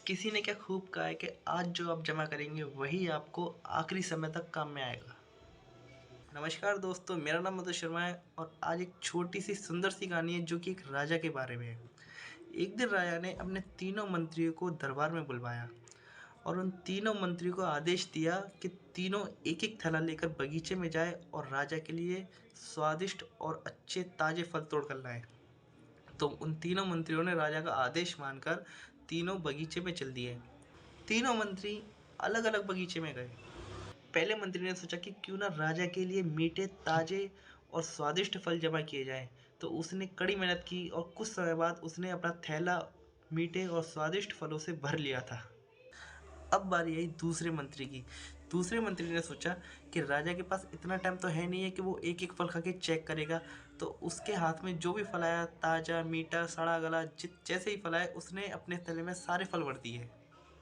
किसी ने क्या खूब कहा है कि आज जो आप जमा करेंगे वही आपको आखिरी समय तक काम में आएगा। नमस्कार दोस्तों, मेरा नाम मधु शर्मा है और आज एक छोटी सी सुंदर सी कहानी है जो कि एक राजा के बारे में है। एक दिन राजा ने अपने तीनों मंत्रियों को दरबार में बुलवाया और उन तीनों मंत्रियों को आदेश दिया कि तीनों एक एक थैला लेकर बगीचे में जाए और राजा के लिए स्वादिष्ट और अच्छे ताजे फल तोड़ कर लाए। तो उन तीनों मंत्रियों ने राजा का आदेश मानकर तीनों बगीचे में चल दिए। तीनों मंत्री अलग अलग बगीचे में गए। पहले मंत्री ने सोचा कि क्यों ना राजा के लिए मीठे ताजे और स्वादिष्ट फल जमा किए जाएं। तो उसने कड़ी मेहनत की और कुछ समय बाद उसने अपना थैला मीठे और स्वादिष्ट फलों से भर लिया था। अब बारी आई दूसरे मंत्री की। दूसरे मंत्री ने सोचा कि राजा के पास इतना टाइम तो है नहीं है कि वो एक एक फल खा के चेक करेगा। तो उसके हाथ में जो भी फल आया, ताज़ा, मीठा, सड़ा गला, जैसे ही फल आए उसने अपने थैले में सारे फल भर दिए।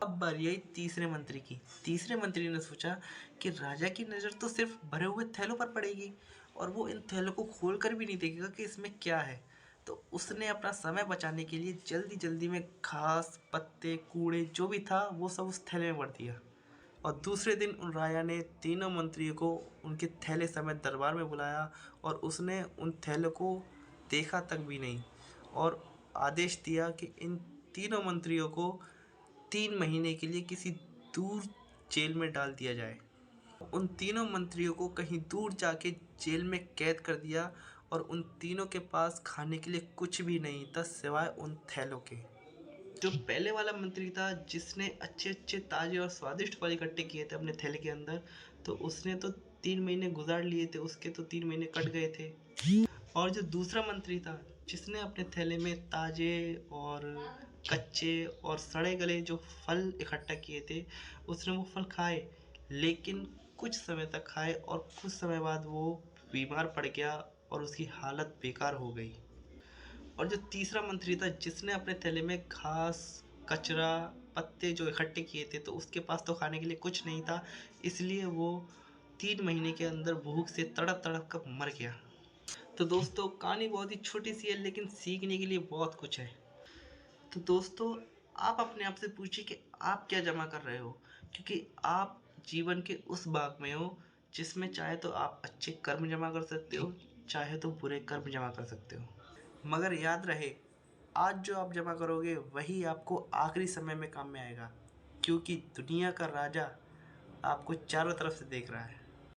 अब बारी आई तीसरे मंत्री की। तीसरे मंत्री ने सोचा कि राजा की नज़र तो सिर्फ भरे हुए थैलों पर पड़ेगी और वो इन थैलों को खोल कर भी नहीं देखेगा कि इसमें क्या है। तो उसने अपना समय बचाने के लिए जल्दी जल्दी में घास, पत्ते, कूड़े जो भी था वो सब उस थैले में भर दिया। और दूसरे दिन उन राजा ने तीनों मंत्रियों को उनके थैले समेत दरबार में बुलाया और उसने उन थैलों को देखा तक भी नहीं और आदेश दिया कि इन तीनों मंत्रियों को 3 महीने के लिए किसी दूर जेल में डाल दिया जाए। उन तीनों मंत्रियों को कहीं दूर जाके जेल में कैद कर दिया और उन तीनों के पास खाने के लिए कुछ भी नहीं था सिवाय उन थैलों के। जो पहले वाला मंत्री था जिसने अच्छे अच्छे ताजे और स्वादिष्ट फल इकट्ठे किए थे अपने थैले के अंदर, तो उसने तो 3 महीने गुजार लिए थे, उसके तो 3 महीने कट गए थे। और जो दूसरा मंत्री था जिसने अपने थैले में ताजे और कच्चे और सड़े गले जो फल इकट्ठा किए थे, उसने वो फल खाए, लेकिन कुछ समय तक खाए और कुछ समय बाद वो बीमार पड़ गया और उसकी हालत बेकार हो गई। और जो तीसरा मंत्री था जिसने अपने थैले में घास, कचरा, पत्ते जो इकट्ठे किए थे, तो उसके पास तो खाने के लिए कुछ नहीं था, इसलिए वो 3 महीने के अंदर भूख से तड़प तड़प कर मर गया। तो दोस्तों, कहानी बहुत ही छोटी सी है लेकिन सीखने के लिए बहुत कुछ है। तो दोस्तों, आप अपने आप से पूछिए कि आप क्या जमा कर रहे हो, क्योंकि आप जीवन के उस भाग में हो जिसमें चाहे तो आप अच्छे कर्म जमा कर सकते हो, चाहे तो बुरे कर्म जमा कर सकते हो। मगर याद रहे, आज जो आप जमा करोगे वही आपको आखिरी समय में काम में आएगा, क्योंकि दुनिया का राजा आपको चारों तरफ से देख रहा है।